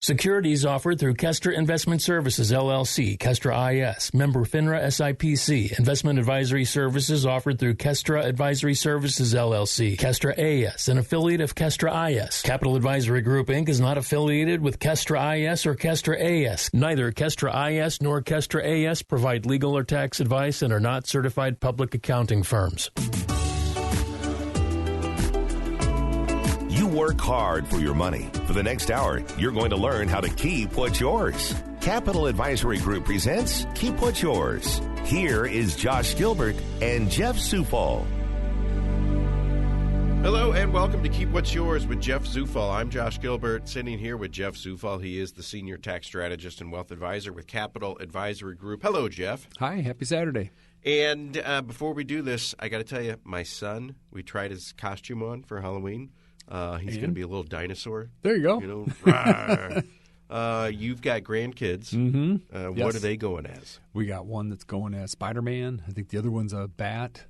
Securities offered through Kestra Investment Services, LLC, Kestra IS, member FINRA SIPC. Investment advisory services offered through Kestra Advisory Services, LLC, Kestra AS, an affiliate of Kestra IS. Capital Advisory Group, Inc. is not affiliated with Kestra IS or Kestra AS. Neither Kestra IS nor Kestra AS provide legal or tax advice and are not certified public accounting firms. You work hard for your money. For the next hour, you're going to learn how to keep what's yours. Capital Advisory Group presents Keep What's Yours. Here is Josh Gilbert and Jeff Zufall. Hello and welcome to Keep What's Yours with Jeff Zufall. I'm Josh Gilbert, sitting here with Jeff Zufall. He is the Senior Tax Strategist and Wealth Advisor with Capital Advisory Group. Hello, Jeff. Hi, happy Saturday. And before we do this, I got to tell you, my son, we tried his costume on for Halloween. He's going to be a little dinosaur. There you go. You know, you've got grandkids. Mm-hmm. What are they going as? We got one that's going as Spider-Man. I think the other one's a bat,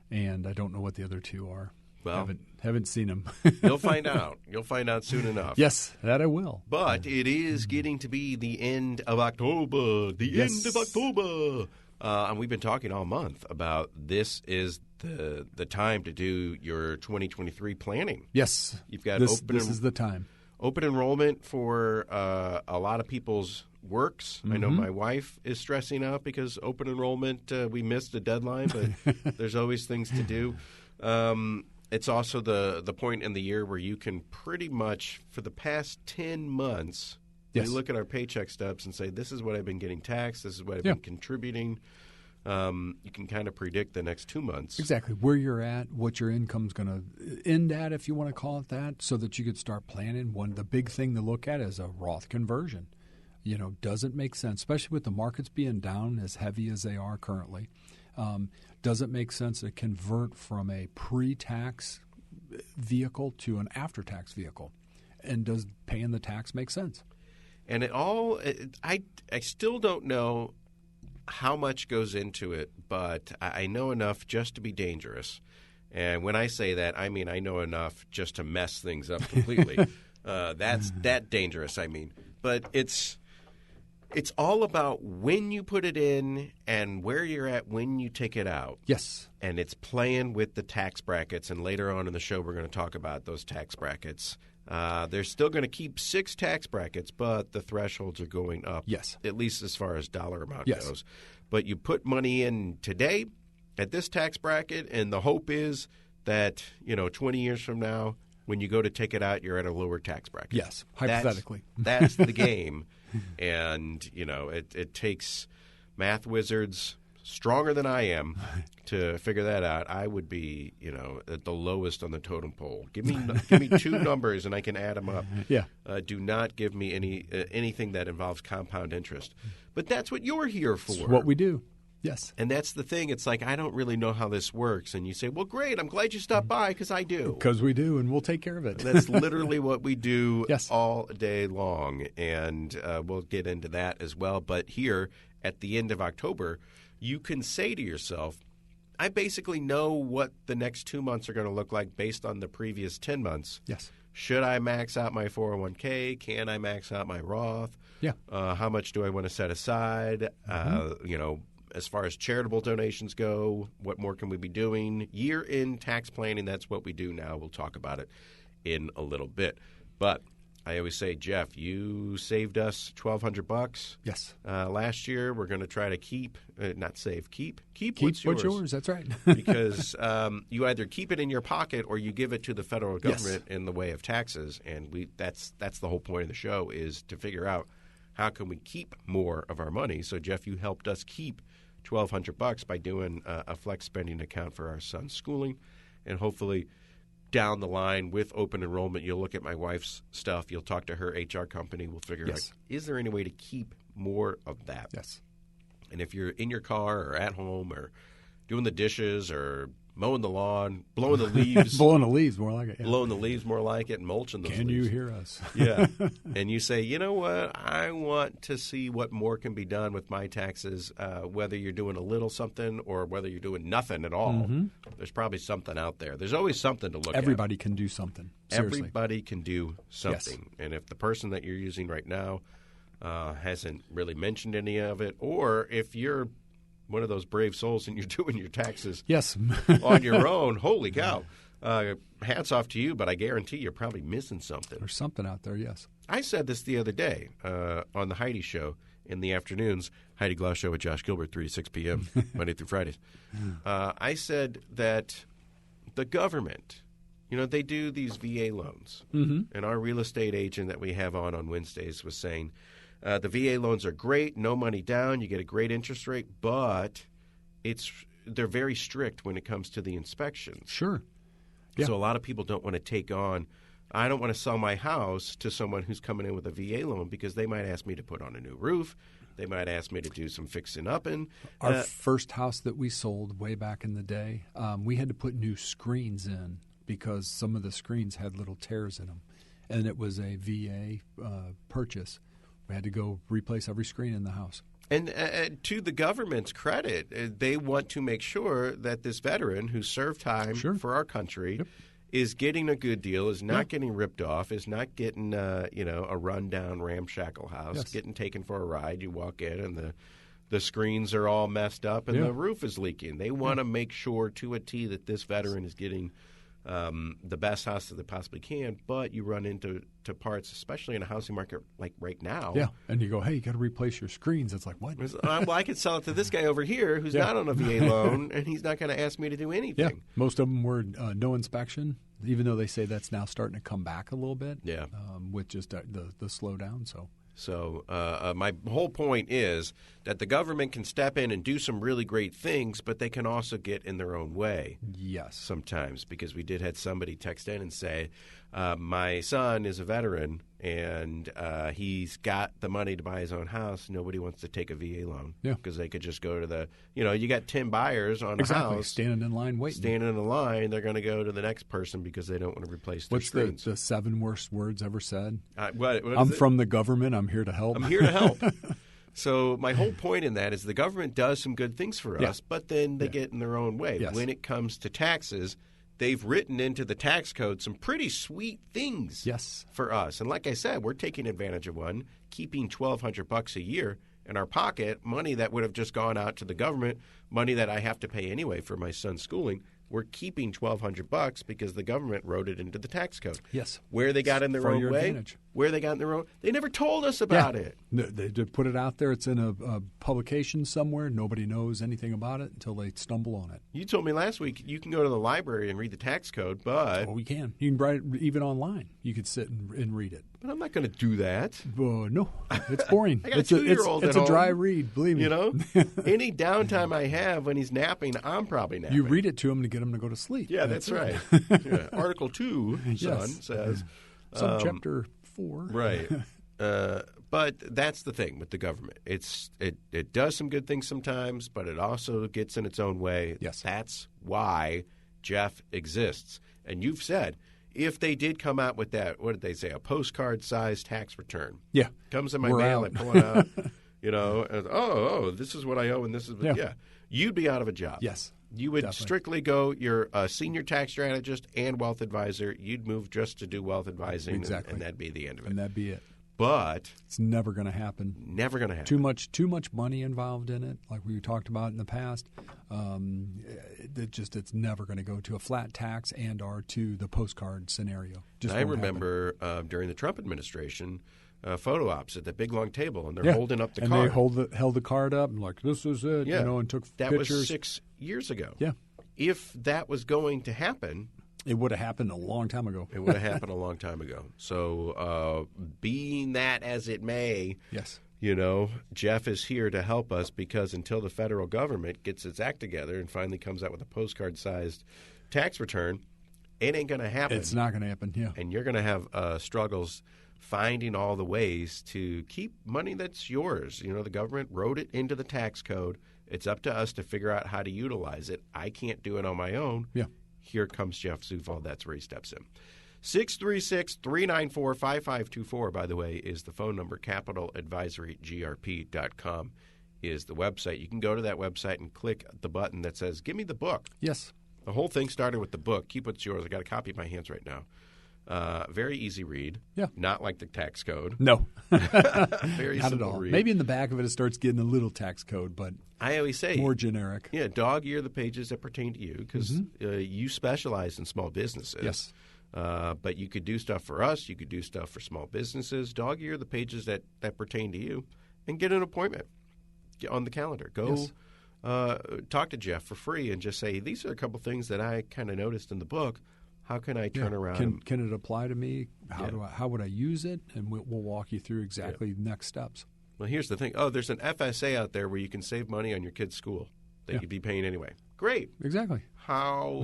and I don't know what the other two are. Well, haven't seen them. You'll find out. You'll find out soon enough. Yes, that I will. But it is getting to be the end of October. End of October. And we've been talking all month about this is the time to do your 2023 planning. Yes. You've got this is the time. Open enrollment for a lot of people's works. Mm-hmm. I know my wife is stressing out because open enrollment, we missed the deadline, but there's always things to do. It's also the point in the year where you can pretty much, for the past 10 months, we look at our paycheck stubs and say, this is what I've been getting taxed, this is what I've been contributing. You can kind of predict the next 2 months. Exactly. Where you're at, what your income's going to end at, if you want to call it that, so that you could start planning. The big thing to look at is a Roth conversion. You know, does it make sense, especially with the markets being down as heavy as they are currently, does it make sense to convert from a pre-tax vehicle to an after-tax vehicle? And does paying the tax make sense? And I still don't know how much goes into it, but I know enough just to be dangerous. And when I say that, I mean I know enough just to mess things up completely. That's that dangerous, I mean. But it's all about when you put it in and where you're at when you take it out. Yes. And it's playing with the tax brackets. And later on in the show, we're going to talk about those tax brackets. They're still going to keep 6 tax brackets, but the thresholds are going up. Yes. At least as far as dollar amount goes. But you put money in today at this tax bracket, and the hope is that, 20 years from now, when you go to take it out, you're at a lower tax bracket. Yes, hypothetically. That's the game. And, it takes math wizards stronger than I am to figure that out. I would be, at the lowest on the totem pole. Give me 2 numbers and I can add them up. Yeah. Do not give me anything that involves compound interest. But that's what you're here for. It's what we do. Yes. And that's the thing. It's like, I don't really know how this works. And you say, well, great. I'm glad you stopped by because I do. Because we do, and we'll take care of it. That's literally what we do all day long. And we'll get into that as well. But here at the end of October, you can say to yourself, I basically know what the next 2 months are going to look like based on the previous 10 months. Yes. Should I max out my 401k? Can I max out my Roth? Yeah. How much do I want to set aside? As far as charitable donations go, what more can we be doing? Year-end tax planning, that's what we do now. We'll talk about it in a little bit. But I always say, Jeff, you saved us $1,200. Yes. Last year, we're going to try to keep what's yours. That's right. Because you either keep it in your pocket or you give it to the federal government in the way of taxes. And that's the whole point of the show, is to figure out how can we keep more of our money. So, Jeff, you helped us keep $1,200 by doing a flex spending account for our son's schooling, and hopefully down the line with open enrollment, you'll look at my wife's stuff. You'll talk to her HR company. We'll figure out, is there any way to keep more of that? Yes. And if you're in your car or at home or doing the dishes or mowing the lawn, blowing the leaves. Blowing the leaves, more like it. Yeah. Blowing the leaves more like it, mulching those leaves. Can you hear us? Yeah. And you say, you know what, I want to see what more can be done with my taxes, whether you're doing a little something or whether you're doing nothing at all. Mm-hmm. There's probably something out there. There's always something to look at. Everybody can do something. Seriously. Everybody can do something. Yes. And if the person that you're using right now hasn't really mentioned any of it, or if you're one of those brave souls and you're doing your taxes on your own, holy cow, hats off to you, but I guarantee you're probably missing something. There's something out there, yes. I said this the other day on the Heidi Show in the afternoons, Heidi Glaus Show with Josh Gilbert, 3 to 6 p.m., Monday through Fridays. I said that the government, they do these VA loans, and our real estate agent that we have on Wednesdays was saying, the VA loans are great, no money down, you get a great interest rate, but they're very strict when it comes to the inspections. Sure. Yeah. So a lot of people don't want to take on, I don't want to sell my house to someone who's coming in with a VA loan because they might ask me to put on a new roof. They might ask me to do some fixing up. Our first house that we sold way back in the day, we had to put new screens in because some of the screens had little tears in them, and it was a VA purchase. We had to go replace every screen in the house. And to the government's credit, they want to make sure that this veteran who served time for our country is getting a good deal, is not getting ripped off, is not getting a rundown ramshackle house, getting taken for a ride. You walk in and the screens are all messed up and the roof is leaking. They want to make sure to a T that this veteran is getting the best house that they possibly can, but you run into parts, especially in a housing market like right now. Yeah, and you go, hey, you got to replace your screens. It's like, what? Well, I could sell it to this guy over here who's not on a VA loan, and he's not going to ask me to do anything. Yeah, most of them were no inspection, even though they say that's now starting to come back a little bit. Yeah, with just the slowdown. So my whole point is that the government can step in and do some really great things, but they can also get in their own way. Yes. Sometimes, because we did have somebody text in and say, my son is a veteran and he's got the money to buy his own house. Nobody wants to take a VA loan because they could just go to you got 10 buyers on a house. Standing in line waiting. Standing in a line, they're going to go to the next person because they don't want to replace their screens. What's the 7 worst words ever said? What I'm from the government. I'm here to help. I'm here to help. So my whole point in that is the government does some good things for us, but then they get in their own way. Yes. When it comes to taxes, they've written into the tax code some pretty sweet things for us. And like I said, we're taking advantage of one, keeping $1,200 a year in our pocket, money that would have just gone out to the government, money that I have to pay anyway for my son's schooling. We're keeping $1,200 because the government wrote it into the tax code. Yes. Where they got in their own way, where they got in their own, they never told us about it. They did put it out there. It's in a publication somewhere. Nobody knows anything about it until they stumble on it. You told me last week you can go to the library and read the tax code, but... Oh, we can. You can write it even online. You could sit and read it. But I'm not going to do that. No, it's boring. I got a 2-year-old It's a dry read, believe me. Any downtime I have when he's napping, I'm probably napping. You read it to him to get him to go to sleep. Yeah, that's right. Article 2, son, says... Subchapter 4. Right. But that's the thing with the government. It does some good things sometimes, but it also gets in its own way. Yes. That's why Jeff exists. And you've said, if they did come out with that, what did they say, a postcard-sized tax return. Yeah. Comes in my mail, I pull it out, and, this is what I owe, and this is what, you'd be out of a job. Yes. You would strictly go, you're a senior tax strategist and wealth advisor. You'd move just to do wealth advising, and that'd be the end of it. And that'd be it. But it's never going to happen. Never going to happen. Too much money involved in it, like we talked about in the past. It's never going to go to a flat tax and or to the postcard scenario. I remember during the Trump administration, photo ops at the big long table, and they're holding up the card. And they held the card up and like, this is it, and took that pictures. That was 6 years ago. Yeah. If that was going to happen... It would have happened a long time ago. It would have happened a long time ago. So being that as it may, yes, Jeff is here to help us because until the federal government gets its act together and finally comes out with a postcard-sized tax return, it ain't going to happen. It's not going to happen, yeah. And you're going to have struggles finding all the ways to keep money that's yours. The government wrote it into the tax code. It's up to us to figure out how to utilize it. I can't do it on my own. Yeah. Here comes Jeff Zufall. That's where he steps in. 636-394-5524, by the way, is the phone number. CapitalAdvisoryGrp.com is the website. You can go to that website and click the button that says, give me the book. Yes. The whole thing started with the book. Keep What's Yours. I got a copy in my hands right now. Very easy read. Yeah. Not like the tax code. No. Very Not simple at all. read. Maybe in the back of it starts getting a little tax code, but I always say more generic. Yeah, dog-ear the pages that pertain to you because you specialize in small businesses. Yes. But you could do stuff for us. You could do stuff for small businesses. Dog-ear the pages that pertain to you and get an appointment. Get on the calendar. Go talk to Jeff for free and just say, these are a couple things that I kind of noticed in the book. How can I turn around? Can it apply to me? How would I use it? And we'll walk you through exactly the next steps. Well, here's the thing. Oh, there's an FSA out there where you can save money on your kid's school that you'd be paying anyway. Great. Exactly. How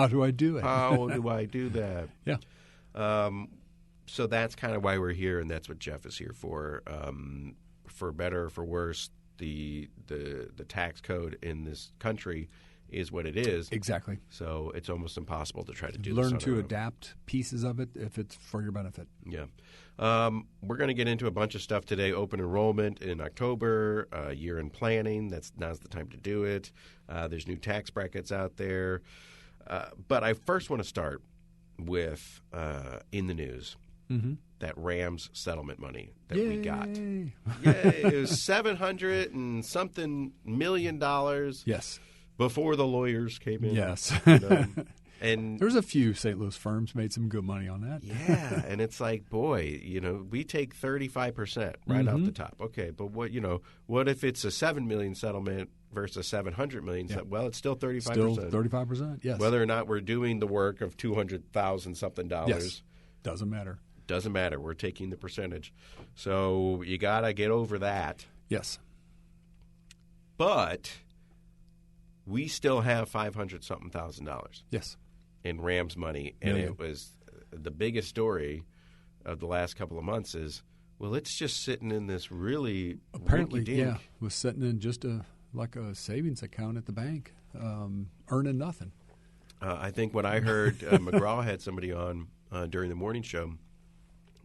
do I do it? How do I do that? Yeah. So that's kind of why we're here, and that's what Jeff is here for. For better or for worse, the tax code in this country is what it is. Exactly. So it's almost impossible to try to do Learn this to adapt pieces of it if it's for your benefit. Yeah. We're going to get into a bunch of stuff today. Open enrollment in October, year-end planning. Now's the time to do it. There's new tax brackets out there. But I first want to start with in the news. Mm-hmm. That Rams settlement money that Yay. we got. Yay! It was $700 and something million. Yes. Before the lawyers came in. Yes. And there's a few St. Louis firms made some good money on that. Yeah, and it's like, boy, we take 35% right off the top. Okay, but what if it's a $7 million settlement versus $700 million? Yeah. Well, it's still 35%. Still 35%. Yes. Whether or not we're doing the work of $200,000 something dollars. Yes. Doesn't matter. Doesn't matter. We're taking the percentage. So you got to get over that. Yes. But we still have $500-something thousand. Yes. In Rams money. And it was the biggest story of the last couple of months is, well, it's just sitting in this really apparently, rinky-dink. was sitting in just like a savings account at the bank, earning nothing. I think when I heard McGraw had somebody on during the morning show,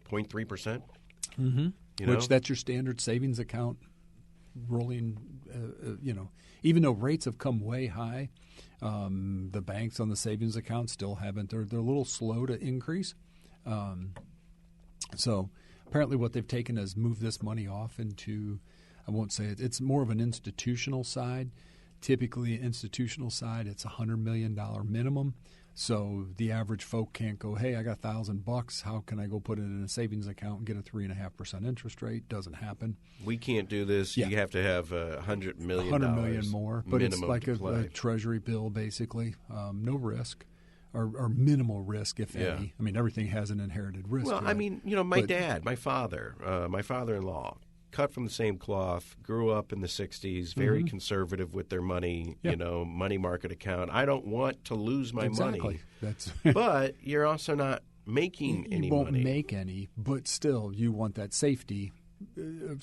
0.3%. Mm-hmm. Which that's your standard savings account rolling, even though rates have come way high, the banks on the savings account still haven't. They're a little slow to increase. So apparently what they've taken is move this money off into, I won't say it, it's more of an institutional side. Typically, institutional side, it's $100 million minimum. So the average folk can't go, hey, I got $1,000. How can I go put it in a savings account and get a 3.5% interest rate? Doesn't happen. We can't do this. Yeah. You have to have $100 million. $100 million more, but it's like a treasury bill, basically. No risk, or minimal risk, if any. I mean, everything has an inherited risk. Well, I mean, my dad, my father-in-law, cut from the same cloth, grew up in the 60s, very conservative with their money, money market account. I don't want to lose my money. But you're also not making any money. You won't make any, but still you want that safety of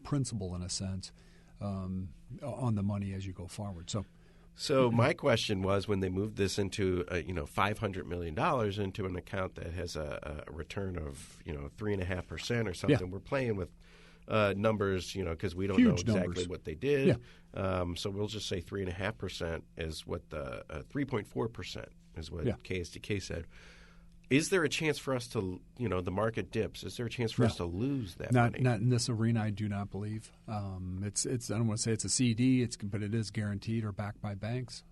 principle in a sense on the money as you go forward. So my question was, when they moved this into $500 million into an account that has a return of 3.5% or something, we're playing with numbers, because we don't know exactly what they did. Yeah. So we'll just say 3.5% is what the 3.4% is what KSDK said. Is there a chance for us to, the market dips? Is there a chance for us to lose that money? Not in this arena, I do not believe. It's I don't want to say it's a CD, but it is guaranteed or backed by banks.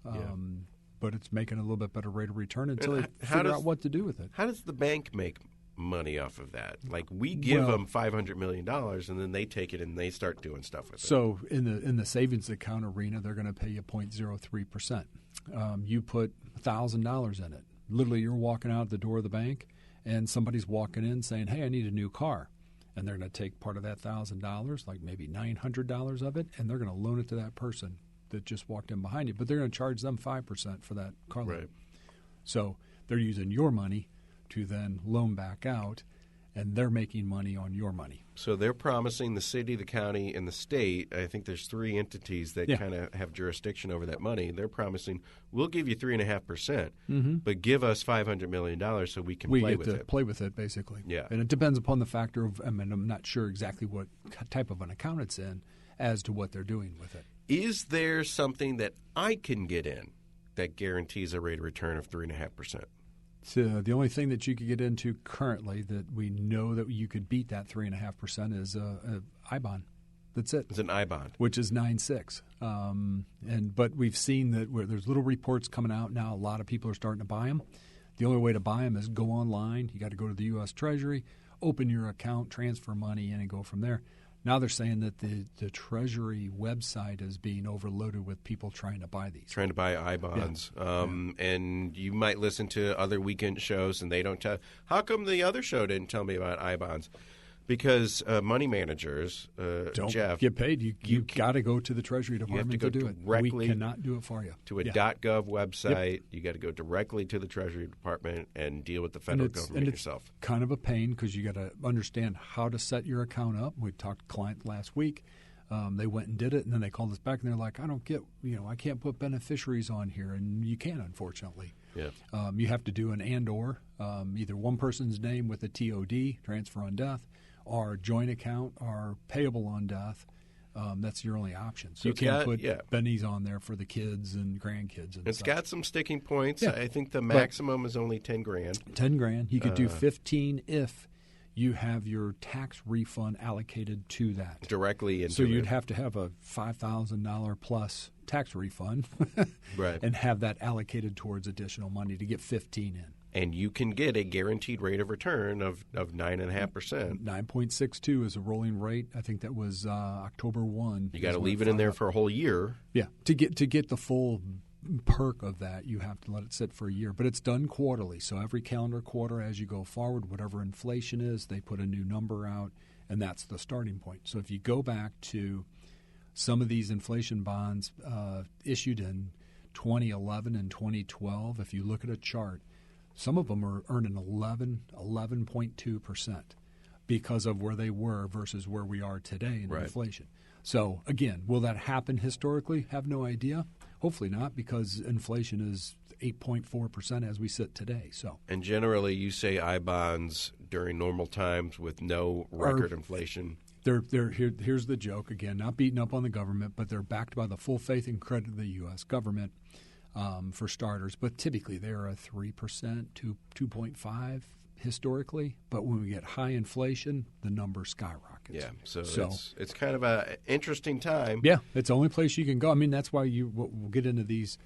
But it's making a little bit better rate of return until they figure out what to do with it. How does the bank make money off of that? Like, we give them $500 million, and then they take it and they start doing stuff with it. So in the savings account arena, they're going to pay you 0.03%. You put $1,000 in it. Literally, you're walking out the door of the bank, and somebody's walking in saying, hey, I need a new car. And they're going to take part of that $1,000, like maybe $900 of it, and they're going to loan it to that person that just walked in behind you. But they're going to charge them 5% for that car loan. Right. So they're using your money to then loan back out, and they're making money on your money. So they're promising the city, the county, and the state. I think there's 3 entities that kind of have jurisdiction over that money. They're promising, we'll give you 3.5%, but give us $500 million so we can play with it. Play with it, basically. Yeah. And it depends upon the factor of, I'm not sure exactly what type of an account it's in as to what they're doing with it. Is there something that I can get in that guarantees a rate of return of 3.5%? So the only thing that you could get into currently that we know that you could beat that 3.5% is a I-bond. That's it. It's an I-bond, which is 9.6. But we've seen that where there's little reports coming out now. A lot of people are starting to buy them. The only way to buy them is go online. You got to go to the U.S. Treasury, open your account, transfer money in, and go from there. Now they're saying that the Treasury website is being overloaded with people trying to buy these. Trying to buy I-bonds. And you might listen to other weekend shows, and they don't tell. How come the other show didn't tell me about I-bonds? Because money managers, don't Jeff, get paid. You got to go to the Treasury Department to do it. We cannot do it for you. To a .gov website. Yep. You got to go directly to the Treasury Department and deal with the federal government yourself. It's kind of a pain because you got to understand how to set your account up. We talked to a client last week. They went and did it, and then they called us back, and they're like, I don't get, I can't put beneficiaries on here, and you can, unfortunately. Yeah. You have to do an and/or, either one person's name with a TOD, transfer on death, or joint account, or payable on death. That's your only option. So you can't put bennies on there for the kids and grandkids. And it's such. Got some sticking points. Yeah. I think the maximum is only $10,000. $10,000. You could do 15 if you have your tax refund allocated to that directly into. So you'd have to have a $5,000 plus tax refund, right, and have that allocated towards additional money to get 15 in. And you can get a guaranteed rate of return of 9.5%. 9.62 is a rolling rate. I think that was October 1. You got to leave it in there for a whole year. Yeah, to get the full perk of that, you have to let it sit for a year. But it's done quarterly, so every calendar quarter as you go forward, whatever inflation is, they put a new number out, and that's the starting point. So if you go back to some of these inflation bonds issued in 2011 and 2012, if you look at a chart, some of them are earning 11.2% because of where they were versus where we are today in inflation. So, again, will that happen historically? Have no idea. Hopefully not, because inflation is 8.4% as we sit today. So, and generally, you say I-bonds during normal times with no record inflation. Here's the joke, again, not beating up on the government, but they're backed by the full faith and credit of the U.S. government. For starters, but typically they're a 3%, 2.5 historically. But when we get high inflation, the number skyrockets. Yeah, so it's kind of an interesting time. Yeah, it's the only place you can go. I mean, that's why we'll get into these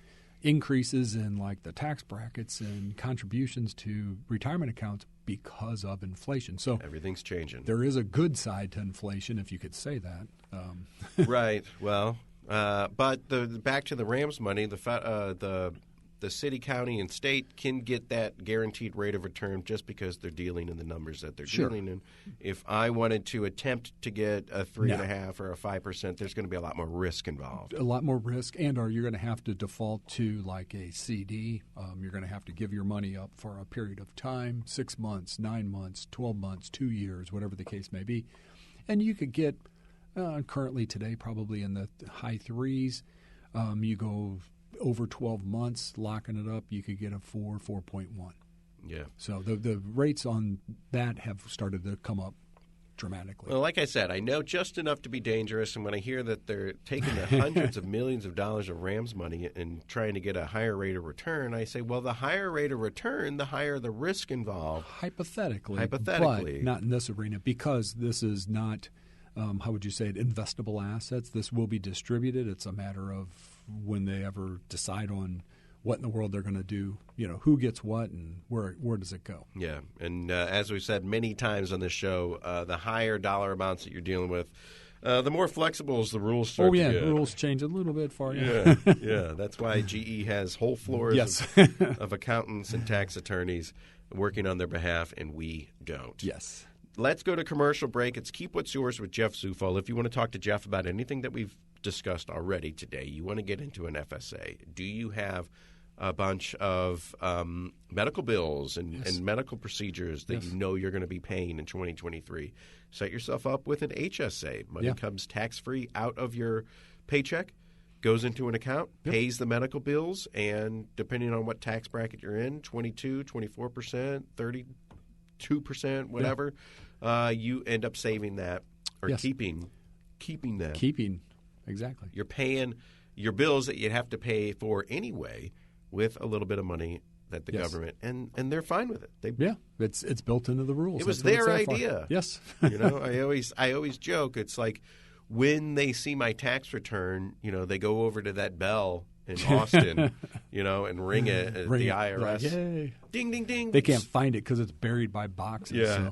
increases in like the tax brackets and contributions to retirement accounts because of inflation. So everything's changing. There is a good side to inflation, if you could say that. Right. Well. But back to the Rams money, the city, county, and state can get that guaranteed rate of return just because they're dealing in the numbers that they're dealing in. If I wanted to attempt to get a 3.5% or a 5%, there's going to be a lot more risk involved. A lot more risk, or you're going to have to default to like a CD. You're going to have to give your money up for a period of time, 6 months, 9 months, 12 months, 2 years, whatever the case may be. And you could get currently today probably in the high 3s. You go over 12 months, locking it up, you could get a 4.1. Yeah. So the rates on that have started to come up dramatically. Well, like I said, I know just enough to be dangerous, and when I hear that they're taking the hundreds of millions of dollars of Rams money and trying to get a higher rate of return, I say, well, the higher rate of return, the higher the risk involved. Hypothetically. But not in this arena, because this is not how would you say it, investable assets. This will be distributed. It's a matter of when they ever decide on what in the world they're going to do, who gets what and where does it go. Yeah, and as we've said many times on this show, the higher dollar amounts that you're dealing with, the more flexible as the rules start to get. The rules change a little bit for you. Yeah. That's why GE has whole floors of accountants and tax attorneys working on their behalf, and we don't. Yes. Let's go to commercial break. It's Keep What's Yours with Jeff Zufall. If you want to talk to Jeff about anything that we've discussed already today, you want to get into an FSA, do you have a bunch of medical bills and medical procedures that you know you're going to be paying in 2023. Set yourself up with an HSA. Money comes tax-free out of your paycheck, goes into an account, pays the medical bills, and depending on what tax bracket you're in, 22, 24%, 32%, whatever, you end up saving that or keeping that. Keeping, exactly. You're paying your bills that you'd have to pay for anyway with a little bit of money that the government and they're fine with it. It's built into the rules. It was their idea. Yes. I always joke. It's like when they see my tax return, they go over to that bell in Austin, and ring it at the IRS. Like, yay. Ding, ding, ding. They can't find it because it's buried by boxes. Yeah,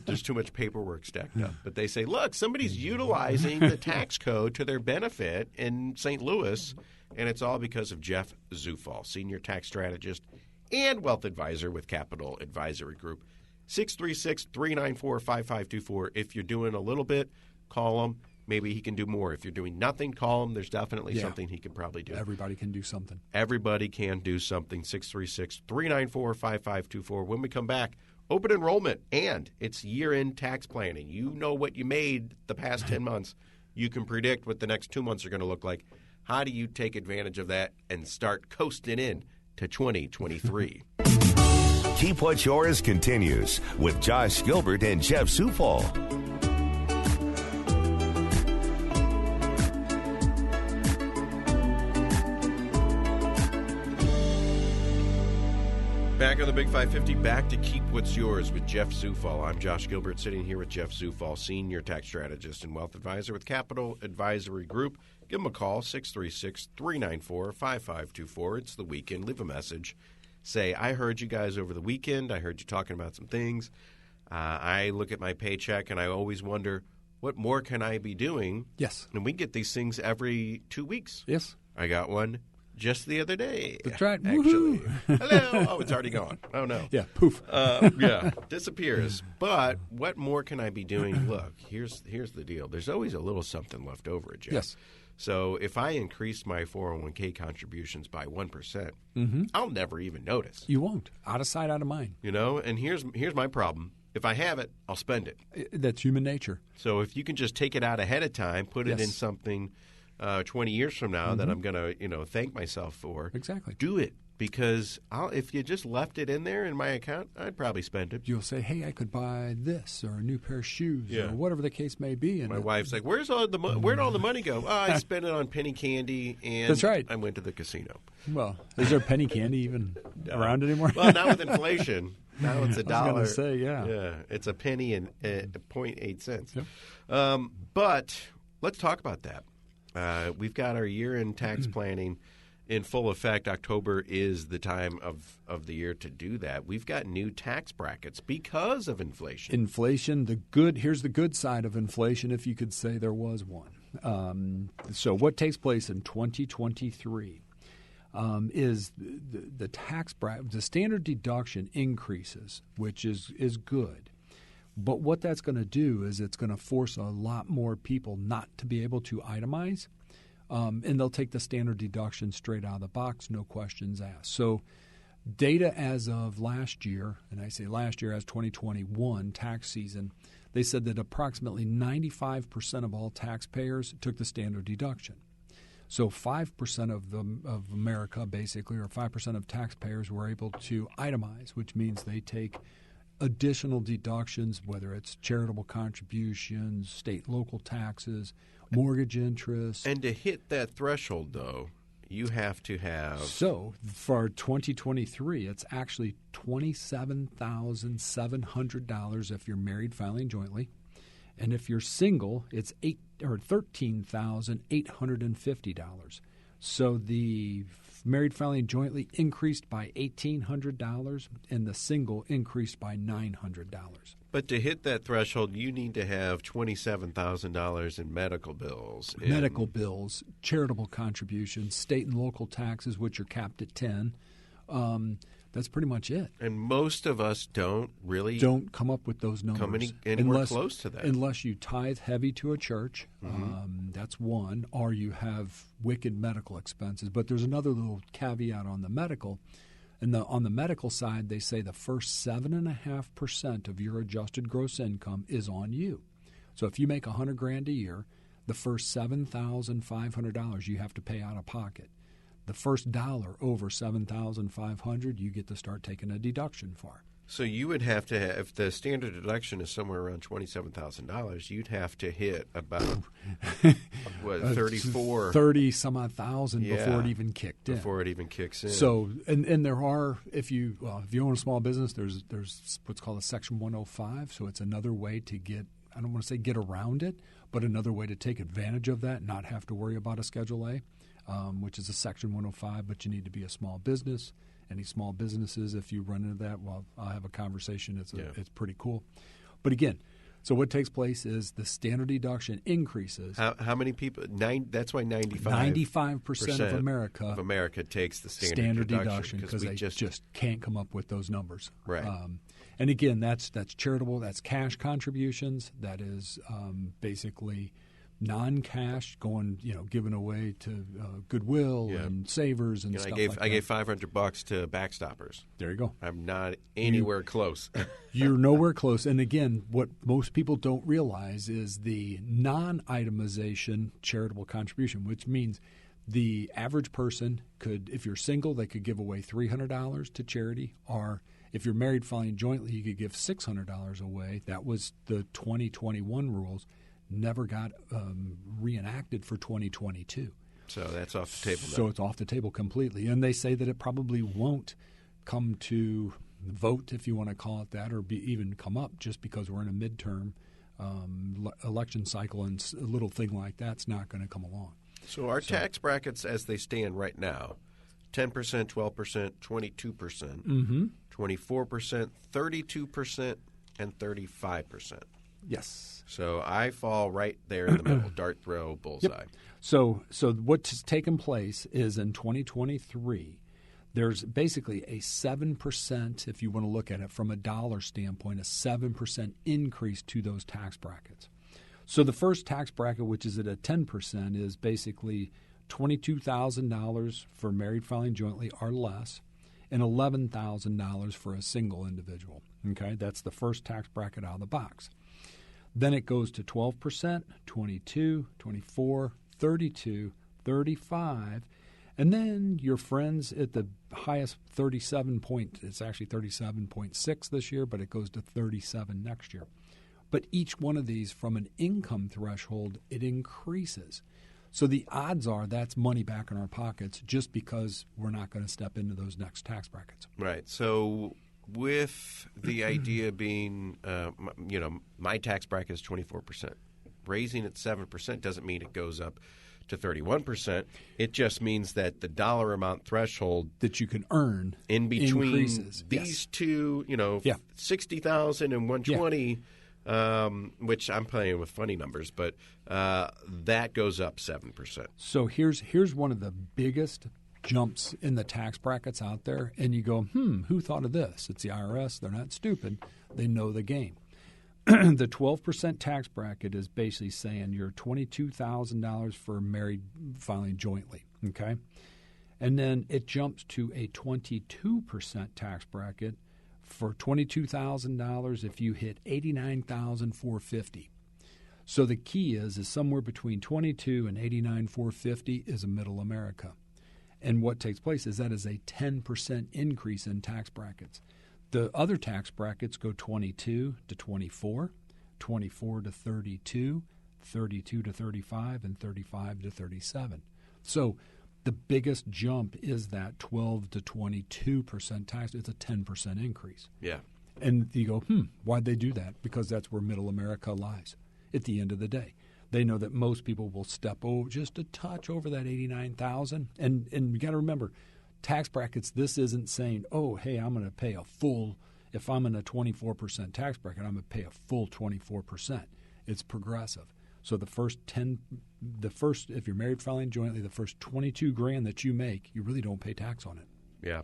there's too much paperwork stacked up. But they say, look, somebody's utilizing the tax code to their benefit in St. Louis, and it's all because of Jeff Zufall, senior tax strategist and wealth advisor with Capital Advisory Group. 636-394-5524. If you're doing a little bit, call him. Maybe he can do more. If you're doing nothing, call him. There's definitely something he can probably do. Everybody can do something. Everybody can do something. 636-394-5524. When we come back, open enrollment, and it's year-end tax planning. You know what you made the past 10 months. You can predict what the next 2 months are going to look like. How do you take advantage of that and start coasting in to 2023? Keep What's Yours continues with Josh Gilbert and Jeff Zufall. Back on the Big 550, back to Keep What's Yours with Jeff Zufall. I'm Josh Gilbert, sitting here with Jeff Zufall, senior tax strategist and wealth advisor with Capital Advisory Group. Give them a call, 636-394-5524. It's the weekend. Leave a message. Say, I heard you guys over the weekend. I heard you talking about some things. I look at my paycheck, and I always wonder, what more can I be doing? Yes. And we get these things every 2 weeks. Yes. I got one just the other day. That's right. Actually. Woohoo. Hello. Oh, it's already gone. Oh, no. Yeah, poof. Disappears. But what more can I be doing? Look, here's the deal. There's always a little something left over, Jeff. Yes. So if I increase my 401k contributions by 1%, I'll never even notice. You won't. Out of sight, out of mind. And here's my problem. If I have it, I'll spend it. That's human nature. So if you can just take it out ahead of time, put it in something 20 years from now that I'm going to, thank myself for. Exactly. Do it. Because if you just left it in there in my account, I'd probably spend it. You'll say, hey, I could buy this or a new pair of shoes or whatever the case may be. And my wife's like, where'd all the money go? Oh, I spent it on penny candy and That's right. I went to the casino. Well, is there penny candy even around anymore? Well, not with inflation. Now it's $1. I was going to say, Yeah, it's a penny and 0.8 cents. Yep. But let's talk about that. We've got our year-end tax planning in full effect. October is the time of the year to do that. We've got new tax brackets because of inflation. Here's the good side of inflation, if you could say there was one. So what takes place in 2023 is the tax bracket, the standard deduction increases, which is good. But what that's going to do is it's going to force a lot more people not to be able to itemize. And they'll take the standard deduction straight out of the box, no questions asked. So data as of last year, and I say last year as 2021 tax season, they said that approximately 95% of all taxpayers took the standard deduction. So 5% of America, basically, or 5% of taxpayers were able to itemize, which means they take additional deductions, whether it's charitable contributions, state, local taxes, mortgage interest. And to hit that threshold, though, you have to have... So for 2023, it's actually $27,700 if you're married filing jointly. And if you're single, it's $13,850. So the married filing jointly increased by $1,800, and the single increased by $900. But to hit that threshold, you need to have $27,000 in medical bills. Medical bills, charitable contributions, state and local taxes, which are capped at 10, That's pretty much it. And most of us don't come up with those numbers. Come anywhere close to that. Unless you tithe heavy to a church, that's one, or you have wicked medical expenses. But there's another little caveat on the medical. And on the medical side, they say the first 7.5% of your adjusted gross income is on you. So if you make $100,000 a year, the first $7,500 you have to pay out of pocket. The first dollar over $7,500, you get to start taking a deduction for. So you would have to have, if the standard deduction is somewhere around $27,000, you'd have to hit about 30 some odd thousand before it even kicked in. Before it even kicks in. So and there are, if you own a small business, there's what's called a Section 105. So it's another way to get, I don't want to say get around it, but another way to take advantage of that, not have to worry about a Schedule A, which is a Section 105. But you need to be a small business. Any small businesses, if you run into that, well, I'll have a conversation. It's pretty cool. But again, so what takes place is the standard deduction increases. How many people? That's why 95% of America takes the standard deduction because they just can't come up with those numbers. Right. And again, that's charitable. That's cash contributions. That is basically non-cash going, given away to Goodwill and Savers and stuff like that. I gave $500 to Backstoppers. There you go. I'm not anywhere close. You're nowhere close. And again, what most people don't realize is the non-itemization charitable contribution, which means the average person could, if you're single, they could give away $300 to charity, or if you're married filing jointly, you could give $600 away. That was the 2021 rules. Never got reenacted for 2022. So that's off the table now. So it's off the table completely. And they say that it probably won't come to vote, if you want to call it that, or even come up just because we're in a midterm election cycle, and a little thing like that's not going to come along. So our tax brackets as they stand right now, 10%, 12%, 22%, 24%, 32%, and 35%. Yes. So I fall right there in the middle, dart throw, bullseye. Yep. So what's taken place is in 2023, there's basically a 7%, if you want to look at it from a dollar standpoint, a 7% increase to those tax brackets. So the first tax bracket, which is at a 10%, is basically $22,000 for married filing jointly or less, and $11,000 for a single individual. Okay, that's the first tax bracket out of the box. Then it goes to 12%, 22, 24, 32, 35, and then your friends at the highest 37 it's actually 37.6 this year, but it goes to 37 next year. But each one of these, from an income threshold, it increases. So the odds are that's money back in our pockets just because we're not going to step into those next tax brackets. Right. So with the idea being, my tax bracket is 24%. Raising it 7% doesn't mean it goes up to 31%. It just means that the dollar amount threshold that you can earn in between increases. These two, 60,000 and 120, which I'm playing with funny numbers, but that goes up 7%. So here's one of the biggest jumps in the tax brackets out there, and you go, who thought of this? It's the IRS. They're not stupid. They know the game. The 12% tax bracket is basically saying you're $22,000 for married filing jointly, okay? And then it jumps to a 22% tax bracket for $22,000 if you hit $89,450. So the key is somewhere between $22,000 and $89,450 is a middle America. And what takes place is that is a 10% increase in tax brackets. The other tax brackets go 22 to 24, 24 to 32, 32 to 35, and 35 to 37. So the biggest jump is that 12 to 22% tax. It's a 10% increase. Yeah. And you go, why'd they do that? Because that's where middle America lies at the end of the day. They know that most people will step over just a touch over that $89,000. And you got to remember, tax brackets, this isn't saying, oh, hey, I'm going to pay a full, if I'm in a 24% tax bracket, I'm going to pay a full 24%. It's progressive. So if you're married filing jointly, the first $22,000 that you make, you really don't pay tax on it. Yeah.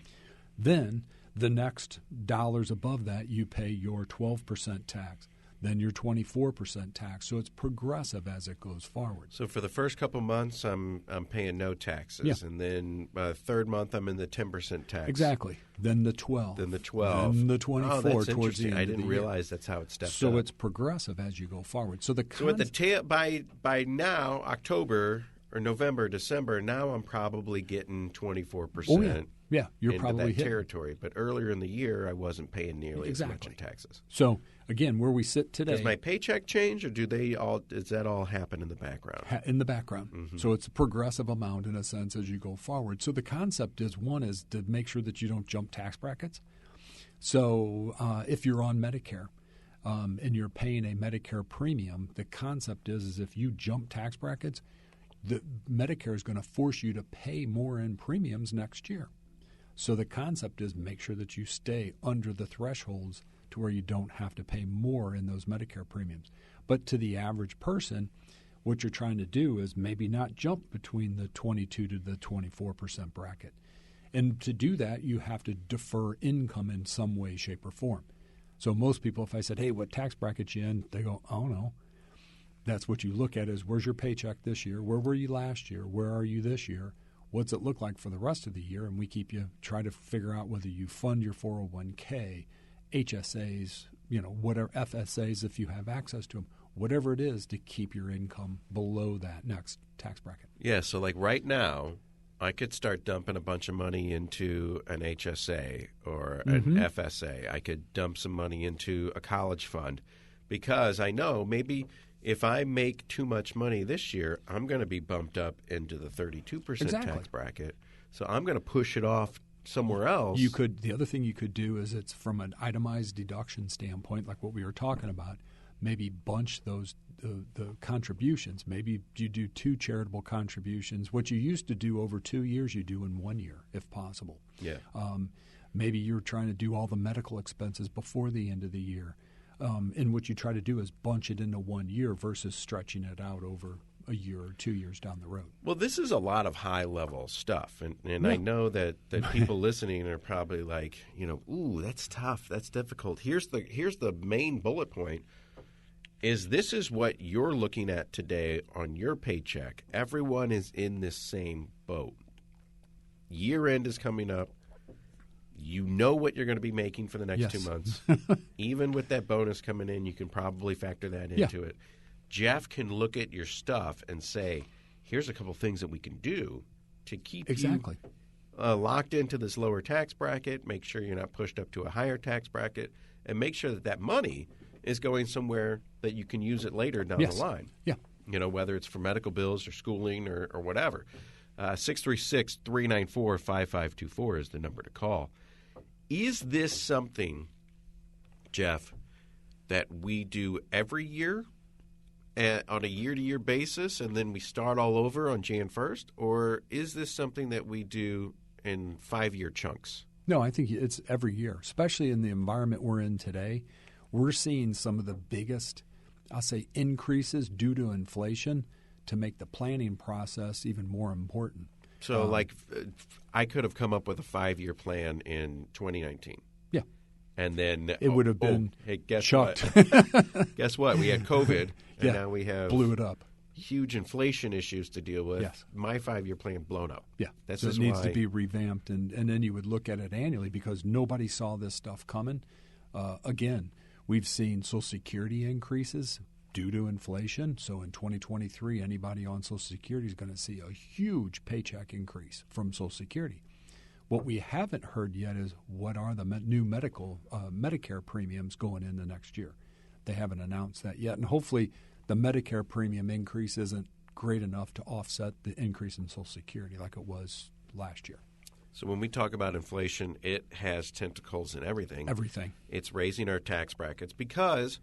Then The next dollars above that, you pay your 12% tax, then your 24% tax. So it's progressive as it goes forward. So for the first couple months, I'm paying no taxes, and then third month I'm in the 10% tax. Exactly. Then the 12. Then the 12. Then the 24 that's towards the interesting. end I of didn't the realize that's how it stepped up. So it's progressive as you go forward. So at the tail by now, October or November, December, now I'm probably getting 24%. Oh, yeah. Yeah, you're into probably that hitting territory. But earlier in the year, I wasn't paying nearly as much in taxes. So again, where we sit today, does my paycheck change, or does that all happen in the background? In the background. Mm-hmm. So it's a progressive amount in a sense as you go forward. So the concept is, one is to make sure that you don't jump tax brackets. So if you're on Medicare and you're paying a Medicare premium, the concept is if you jump tax brackets, the Medicare is going to force you to pay more in premiums next year. So the concept is make sure that you stay under the thresholds to where you don't have to pay more in those Medicare premiums. But to the average person, what you're trying to do is maybe not jump between the 22 to the 24% bracket. And to do that, you have to defer income in some way, shape, or form. So most people, if I said, hey, what tax bracket you in? They go, oh, no. That's what you look at is where's your paycheck this year? Where were you last year? Where are you this year? What's it look like for the rest of the year? And we try to figure out whether you fund your 401k, HSAs, whatever, FSAs if you have access to them, whatever it is to keep your income below that next tax bracket. Yeah, so like right now, I could start dumping a bunch of money into an HSA or an FSA. I could dump some money into a college fund because I know maybe if I make too much money this year, I'm going to be bumped up into the 32% tax bracket. So I'm going to push it off somewhere else. The other thing you could do is it's from an itemized deduction standpoint, like what we were talking about, maybe bunch those the contributions. Maybe you do 2 charitable contributions. What you used to do over 2 years, you do in 1 year, if possible. Yeah. Maybe you're trying to do all the medical expenses before the end of the year. And what you try to do is bunch it into 1 year versus stretching it out over a year or 2 years down the road. Well, this is a lot of high-level stuff, and I know that people listening are probably like, ooh, that's tough, that's difficult. Here's the main bullet point, is this is what you're looking at today on your paycheck. Everyone is in this same boat. Year-end is coming up. You know what you're going to be making for the next 2 months. Even with that bonus coming in, you can probably factor that into it. Jeff can look at your stuff and say, here's a couple things that we can do to keep you locked into this lower tax bracket, make sure you're not pushed up to a higher tax bracket, and make sure that money is going somewhere that you can use it later down the line. Yeah. Whether it's for medical bills or schooling or whatever. 636-394-5524 is the number to call. Is this something, Jeff, that we do every year on a year-to-year basis and then we start all over on Jan 1st? Or is this something that we do in 5-year chunks? No, I think it's every year, especially in the environment we're in today. We're seeing some of the biggest, I'll say, increases due to inflation to make the planning process even more important. So, I could have come up with a 5-year plan in 2019. Yeah. And then it would have been chucked. What? Guess what? We had COVID, and now we have blew it up. Huge inflation issues to deal with. Yes. My 5-year plan blown up. Yeah. So it needs to be revamped, and then you would look at it annually because nobody saw this stuff coming. Again, we've seen Social Security increases due to inflation. So in 2023, anybody on Social Security is going to see a huge paycheck increase from Social Security. What we haven't heard yet is what are the new Medicare premiums going into next year. They haven't announced that yet. And hopefully the Medicare premium increase isn't great enough to offset the increase in Social Security like it was last year. So when we talk about inflation, it has tentacles in everything. Everything. It's raising our tax brackets because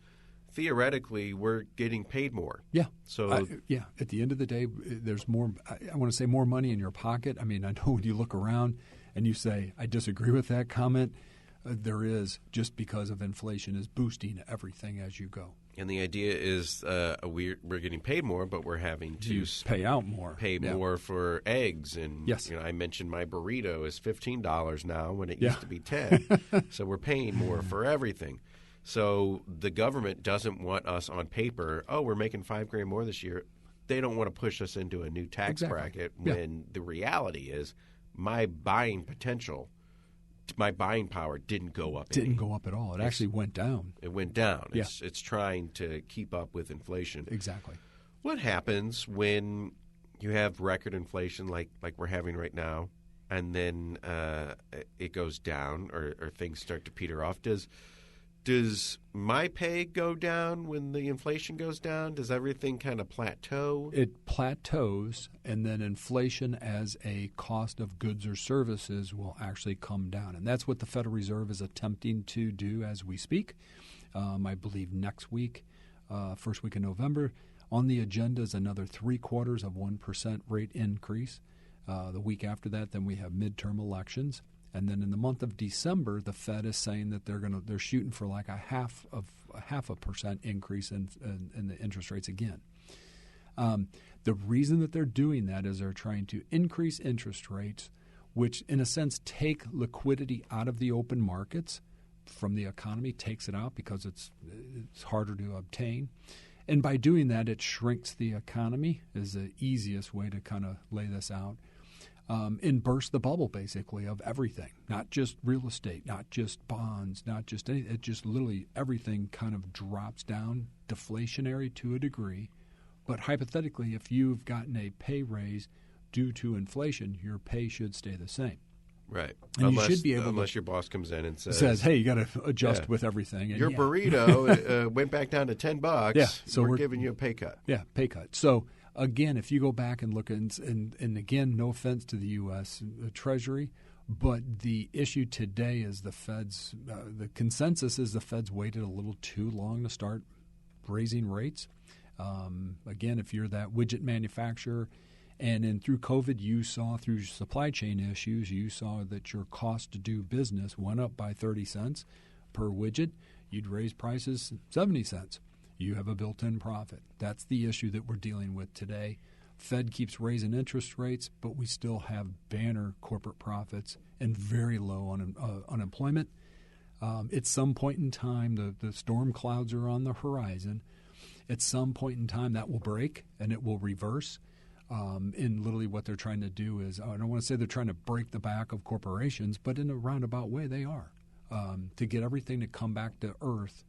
theoretically, we're getting paid more. Yeah. So at the end of the day, there's more. I want to say more money in your pocket. I mean, I know when you look around and you say, I disagree with that comment. There is, just because of inflation, is boosting everything as you go. And the idea is we're getting paid more, but we're having to pay out more, more for eggs. And I mentioned my burrito is $15 now when it used to be $10. So we're paying more for everything. So the government doesn't want us on paper. Oh, we're making $5,000 more this year. They don't want to push us into a new tax bracket when the reality is my buying potential. My buying power didn't go up. Didn't go up at all. It actually went down. It went down. It's trying to keep up with inflation. Exactly. What happens when you have record inflation like we're having right now, and then it goes down or things start to peter off? Does my pay go down when the inflation goes down? Does everything kind of plateau? It plateaus, and then inflation as a cost of goods or services will actually come down. And that's what the Federal Reserve is attempting to do as we speak. I believe next week, first week in November, on the agenda is another 0.75% rate increase. The week after that, then we have midterm elections. And then in the month of December, the Fed is saying that they're shooting for like a half a percent increase in the interest rates again. The reason that they're doing that is they're trying to increase interest rates, which in a sense take liquidity out of the open markets from the economy, takes it out because it's harder to obtain. And by doing that, it shrinks the economy is the easiest way to kind of lay this out. And burst the bubble, basically, of everything, not just real estate, not just bonds, not just anything. It just literally everything kind of drops down, deflationary to a degree. But hypothetically, if you've gotten a pay raise due to inflation, your pay should stay the same. Right. And you should be able unless your boss comes in and says, hey, you got to adjust with everything. And your burrito went back down to $10. Yeah, so we're giving you a pay cut. Yeah, pay cut. So again, if you go back and look, and again, no offense to the U.S. Treasury, but the issue today is the Fed's the consensus is the Fed's waited a little too long to start raising rates. Again, if you're that widget manufacturer, and through COVID, you saw through supply chain issues, you saw that your cost to do business went up by 30 cents per widget. You'd raise prices 70 cents. You have a built-in profit. That's the issue that we're dealing with today. Fed keeps raising interest rates, but we still have banner corporate profits and very low unemployment. At some point in time, the storm clouds are on the horizon. At some point in time, that will break and it will reverse. And literally what they're trying to do is, I don't want to say they're trying to break the back of corporations, but in a roundabout way they are, to get everything to come back to earth.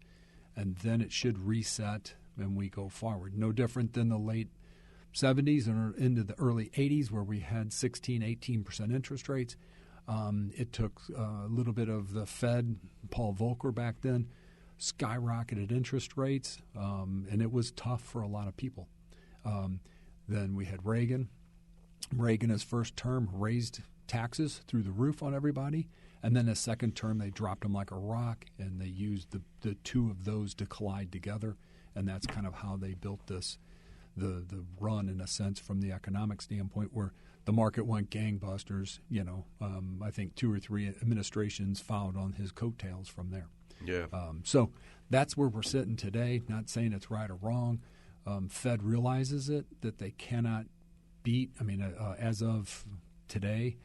And then it should reset and we go forward. No different than the late 70s or into the early 80s where we had 16, 18% interest rates. It took a little bit of the Fed, Paul Volcker back then, skyrocketed interest rates, and it was tough for a lot of people. Then we had Reagan. Reagan, his first term, raised taxes through the roof on everybody. And then his second term, they dropped him like a rock, and they used the two of those to collide together. And that's kind of how they built this, the run, in a sense, from the economic standpoint, where the market went gangbusters. I think 2 or 3 administrations followed on his coattails from there. Yeah. So that's where we're sitting today. Not saying it's right or wrong. Fed realizes that they cannot beat. As of today,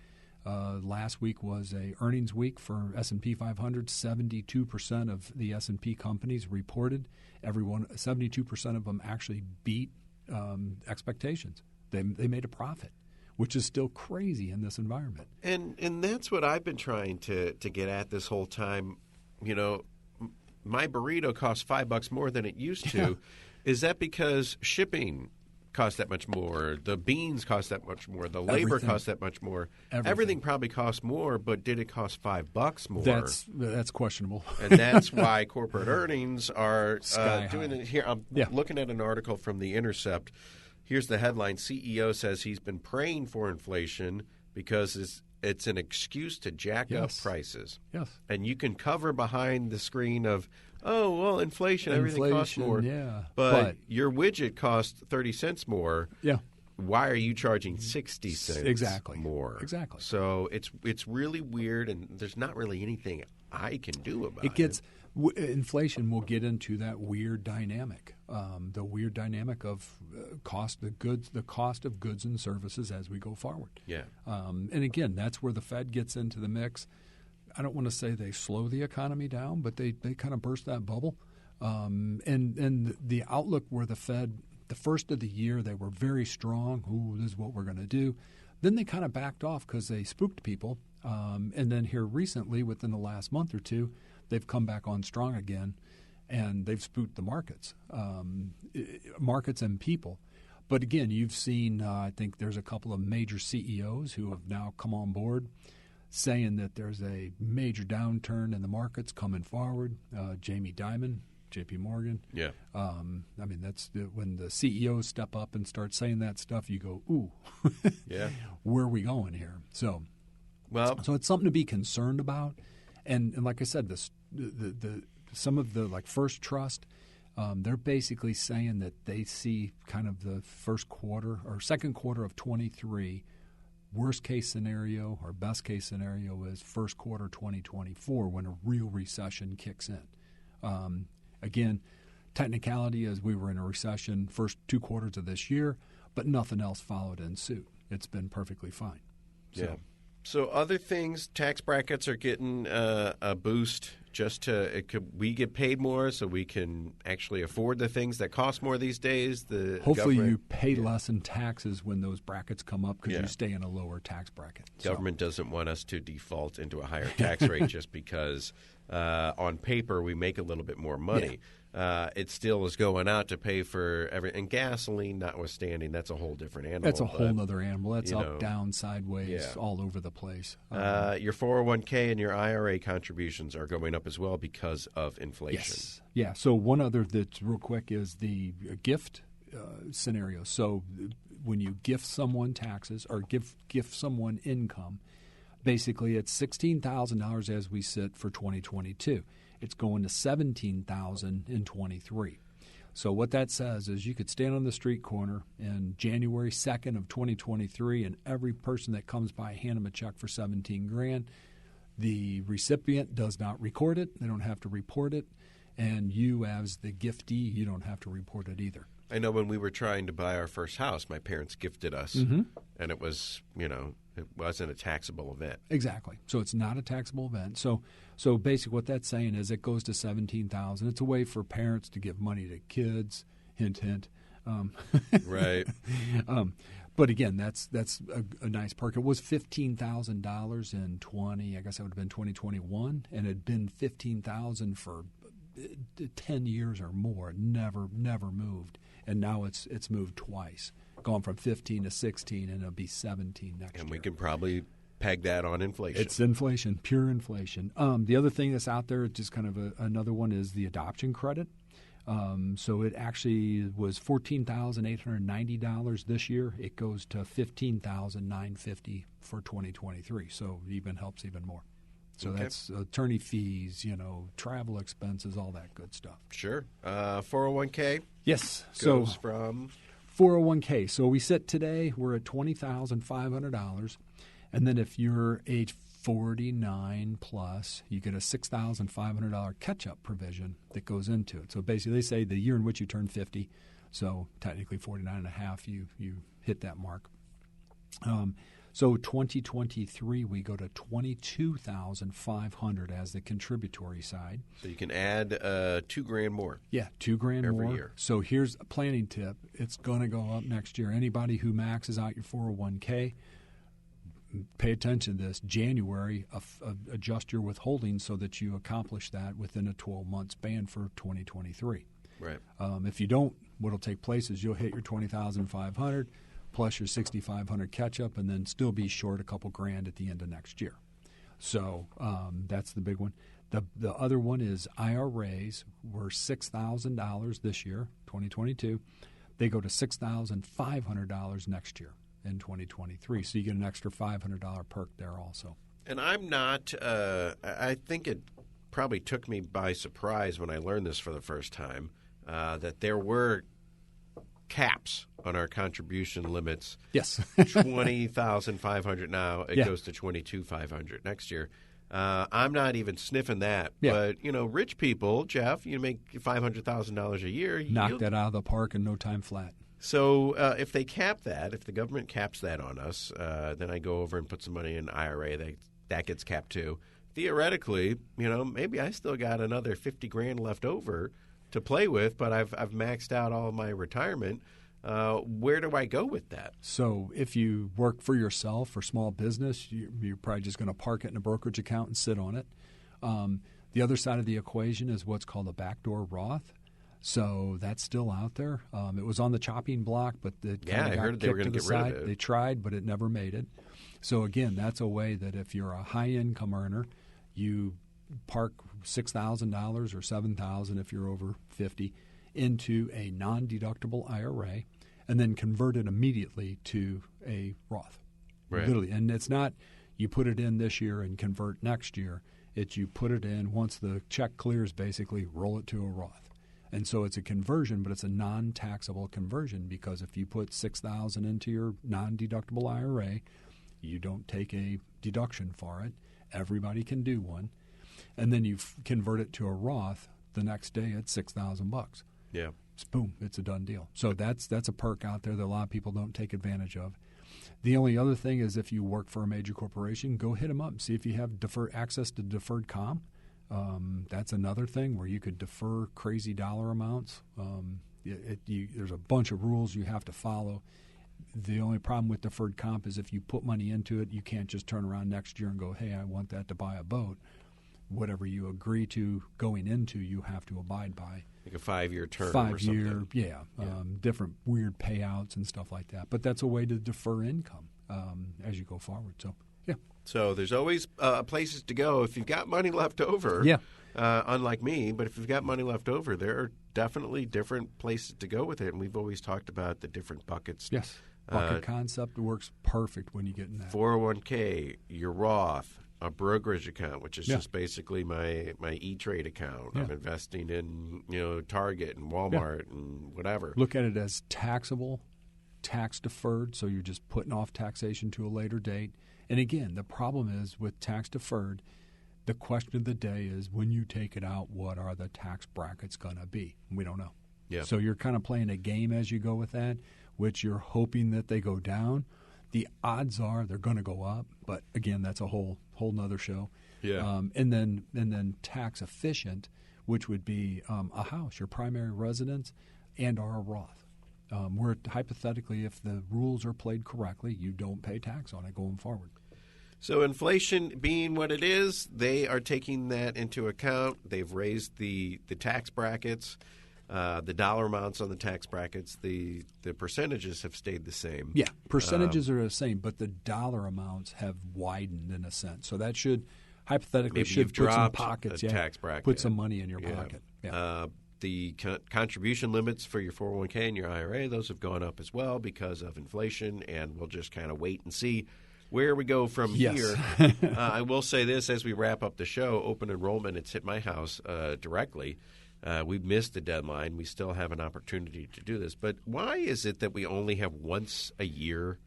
last week was a earnings week for S&P 500. 72% of the S&P companies reported. 72% of them actually beat expectations. They made a profit, which is still crazy in this environment. And that's what I've been trying to get at this whole time. My burrito costs $5 more than it used to. Yeah. Is that because shipping costs that much more? The beans cost that much more. The labor costs that much more. Everything probably costs more, but did it cost $5 more? That's questionable. And that's why corporate earnings are doing it here. I'm looking at an article from The Intercept. Here's the headline. CEO says he's been praying for inflation because it's an excuse to jack up prices. Yes. And you can cover behind the screen of, inflation, everything costs more. Yeah. But your widget costs 30 cents more. Yeah. Why are you charging 60 cents more? Exactly. So it's really weird, and there's not really anything I can do about it. Inflation will get into that weird dynamic, the weird dynamic of cost of goods and services as we go forward. Yeah. And again, that's where the Fed gets into the mix. I don't want to say they slow the economy down, but they kind of burst that bubble. And the outlook where the Fed, the first of the year, they were very strong. Ooh, this is what we're going to do. Then they kind of backed off because they spooked people. And then here recently, within the last month or two, they've come back on strong again, and they've spooked the markets and people. But again, you've seen, I think there's a couple of major CEOs who have now come on board saying that there's a major downturn in the markets coming forward. Jamie Dimon, J.P. Morgan. Yeah. I mean, that's when the CEOs step up and start saying that stuff, you go, ooh, yeah, where are we going here? So it's something to be concerned about. And like I said, some of the like First Trust, they're basically saying that they see kind of the first quarter or second quarter of 23. Worst case scenario or best case scenario is first quarter 2024 when a real recession kicks in. Again, technicality is we were in a recession first 2 quarters of this year, but nothing else followed in suit. It's been perfectly fine. Yeah. So other things, tax brackets are getting a boost we get paid more so we can actually afford the things that cost more these days. Hopefully you pay less in taxes when those brackets come up because you stay in a lower tax bracket. Government doesn't want us to default into a higher tax rate just because on paper we make a little bit more money. It still is going out to pay for everything. And gasoline notwithstanding, that's a whole different animal. That's a whole other animal. That's up, down, sideways, all over the place. Your 401k and your IRA contributions are going up as well because of inflation. Yes. Yeah. So one other that's real quick is the gift scenario. So when you gift someone taxes or gift someone income, basically it's $16,000 as we sit for 2022. It's going to $17,000 in 23. So what that says is you could stand on the street corner in January 2nd of 2023, and every person that comes by hand them a check for $17,000. The recipient does not record it; they don't have to report it, and you, as the giftee, you don't have to report it either. I know when we were trying to buy our first house, my parents gifted us, and it was, it wasn't a taxable event. Exactly. So it's not a taxable event. So basically what that's saying is it goes to $17,000. It's a way for parents to give money to kids. Hint, hint. Right. But again, that's a nice perk. It was $15,000 in 20. I guess that would have been 2021, and it had been $15,000 for 10 years or more. Never moved, and now it's moved twice, gone from 15 to 16, and it'll be 17 next year. And we can probably peg that on inflation. It's inflation, pure inflation. The other thing that's out there, just kind of another one, is the adoption credit. So it actually was $14,890 this year. It goes to $15,950 for 2023. So it even helps even more. So that's attorney fees, travel expenses, all that good stuff. Sure. 401k? Yes. Goes from? 401k. So we sit today, we're at $20,500. And then if you're age 49 plus, you get a $6,500 catch-up provision that goes into it. So basically they say the year in which you turn 50, so technically 49 and a half, you hit that mark. So 2023, we go to $22,500 as the contributory side. So you can add $2,000 more. Yeah, $2,000 every more. year. So here's a planning tip. It's going to go up next year. Anybody who maxes out your 401k, pay attention to this. January, adjust your withholding so that you accomplish that within a 12-month span for 2023. Right. If you don't, what will take place is you'll hit your $20,500 plus your $6,500 catch-up, and then still be short a couple grand at the end of next year. So that's the big one. The other one is IRAs were $6,000 this year, 2022. They go to $6,500 next year in 2023. So you get an extra $500 perk there also. And I'm not I think it probably took me by surprise when I learned this for the first time, that there were caps on our contribution limits. Yes. $20,500 now. It goes to $22,500 next year. I'm not even sniffing that. Yeah. But, rich people, Jeff, you make $500,000 a year. Knock that out of the park in no time flat. So if they cap that, if the government caps that on us, then I go over and put some money in IRA. That gets capped too. Theoretically, maybe I still got another $50,000 left over to play with, but I've maxed out all of my retirement. Where do I go with that? So if you work for yourself or small business, you're probably just going to park it in a brokerage account and sit on it. The other side of the equation is what's called a backdoor Roth. So that's still out there. It was on the chopping block, but it I heard they were going to get rid of it. They tried, but it never made it. So again, that's a way that if you're a high income earner, you park $6,000 or $7,000 if you're over 50 into a non-deductible IRA, and then convert it immediately to a Roth. Right. Literally, and it's not you put it in this year and convert next year. It's you put it in once the check clears, basically roll it to a Roth. And so it's a conversion, but it's a non-taxable conversion because if you put $6,000 into your non-deductible IRA, you don't take a deduction for it. Everybody can do one. And then you convert it to a Roth. The next day, it's $6,000. Yeah. Boom, it's a done deal. So that's a perk out there that a lot of people don't take advantage of. The only other thing is if you work for a major corporation, go hit them up and see if you have access to deferred comp. That's another thing where you could defer crazy dollar amounts. There's a bunch of rules you have to follow. The only problem with deferred comp is if you put money into it, you can't just turn around next year and go, hey, I want that to buy a boat. Whatever you agree to going into, you have to abide by. Like a 5-year term 5 or something. year, different weird payouts and stuff like that. But that's a way to defer income as you go forward. So, yeah. So there's always places to go if you've got money left over. Yeah. Unlike me, but if you've got money left over, there are definitely different places to go with it. And we've always talked about the different buckets. Yes. Bucket concept works perfect when you get in that. 401k, your Roth, a brokerage account, which is just basically my E-Trade account. Yeah. I'm investing in Target and Walmart and whatever. Look at it as taxable, tax deferred, so you're just putting off taxation to a later date. And again, the problem is with tax deferred, the question of the day is when you take it out, what are the tax brackets going to be? We don't know. Yeah. So you're kind of playing a game as you go with that, which you're hoping that they go down. The odds are they're going to go up, but again, that's a whole nother show. Yeah. And then tax efficient, which would be a house, your primary residence, and or a Roth. Where hypothetically, if the rules are played correctly, you don't pay tax on it going forward. So inflation being what it is, they are taking that into account. They've raised the tax brackets, the dollar amounts on the tax brackets. The percentages have stayed the same. Yeah, percentages are the same, but the dollar amounts have widened in a sense. So that should hypothetically should put some pockets, tax bracket. Put some money in your pocket. Yeah. The contribution limits for your 401k and your IRA, those have gone up as well because of inflation, and we'll just kind of wait and see where we go from here. I will say this as we wrap up the show, open enrollment, it's hit my house directly. We've missed the deadline. We still have an opportunity to do this. But why is it that we only have once a year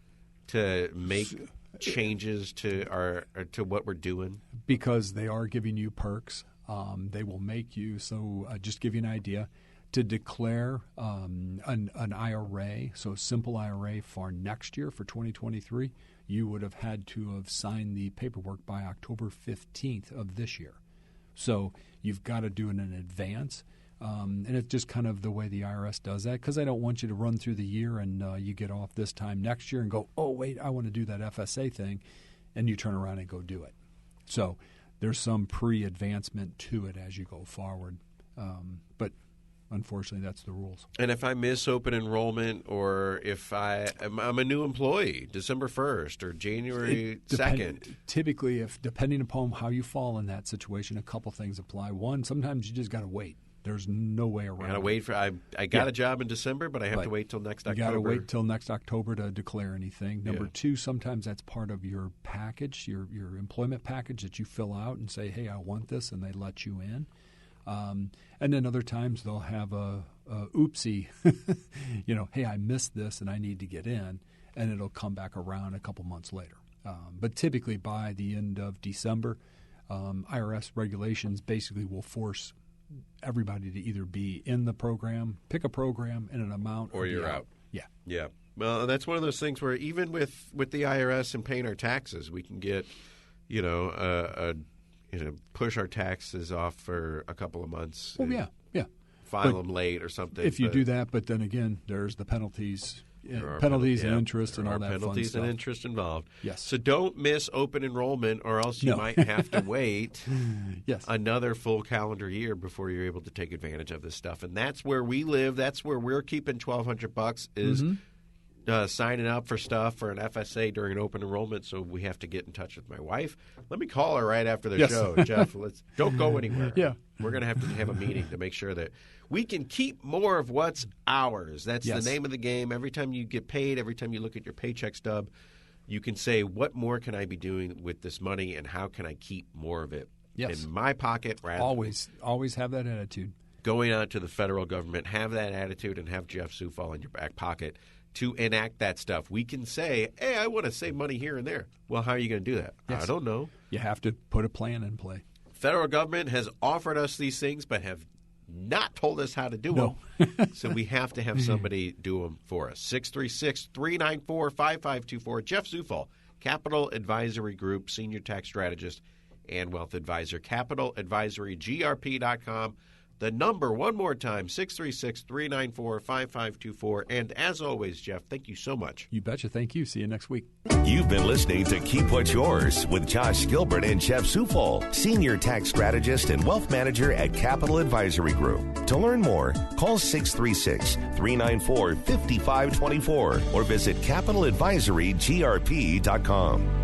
to make changes to what we're doing? Because they are giving you perks. They will make you, just give you an idea, to declare an IRA, so a simple IRA for next year, for 2023, you would have had to have signed the paperwork by October 15th of this year. So you've got to do it in advance. And it's just kind of the way the IRS does that, because I don't want you to run through the year and you get off this time next year and go, oh, wait, I want to do that FSA thing, and you turn around and go do it. So there's some pre-advancement to it as you go forward. But unfortunately, that's the rules. And if I miss open enrollment, or if I'm a new employee, December 1st or January 2nd. Typically, depending upon how you fall in that situation, a couple things apply. One, sometimes you just got to wait. There's no way around it. I got to wait for I got a job in December, but I have to wait till next October. You got to wait till next October to declare anything. Number two, sometimes that's part of your package, your employment package that you fill out and say, hey, I want this, and they let you in. And then other times they'll have a oopsie, hey, I missed this and I need to get in, and it'll come back around a couple months later. But typically by the end of December, IRS regulations basically will force everybody to either be in the program, pick a program in an amount, or you're out. Yeah. Yeah. Well, that's one of those things where even with the IRS and paying our taxes, we can get, push our taxes off for a couple of months. Oh, yeah. File them late or something. If you do that, but then again, there's the penalties. Penalties and interest and all that fun stuff. Penalties and interest involved. Yes. So don't miss open enrollment, or else you might have to wait another full calendar year before you're able to take advantage of this stuff. And that's where we live. That's where we're keeping $1,200 is signing up for stuff for an FSA during open enrollment. So we have to get in touch with my wife. Let me call her right after the show, Jeff. Don't go anywhere. Yeah. We're going to have a meeting to make sure that we can keep more of what's ours. That's the name of the game. Every time you get paid, every time you look at your paycheck stub, you can say, what more can I be doing with this money, and how can I keep more of it in my pocket? Always have that attitude. Going out to the federal government, have that attitude, and have Jeff Zufall in your back pocket to enact that stuff. We can say, hey, I want to save money here and there. Well, how are you going to do that? Yes. I don't know. You have to put a plan in play. Federal government has offered us these things but have not told us how to do them. So we have to have somebody do them for us. 636-394-5524. Jeff Zufall, Capital Advisory Group, Senior Tax Strategist and Wealth Advisor. CapitalAdvisoryGrp.com. The number, one more time, 636-394-5524. And as always, Jeff, thank you so much. You betcha. Thank you. See you next week. You've been listening to Keep What's Yours with Josh Gilbert and Jeff Zufall, Senior Tax Strategist and Wealth Manager at Capital Advisory Group. To learn more, call 636-394-5524 or visit CapitalAdvisoryGrp.com.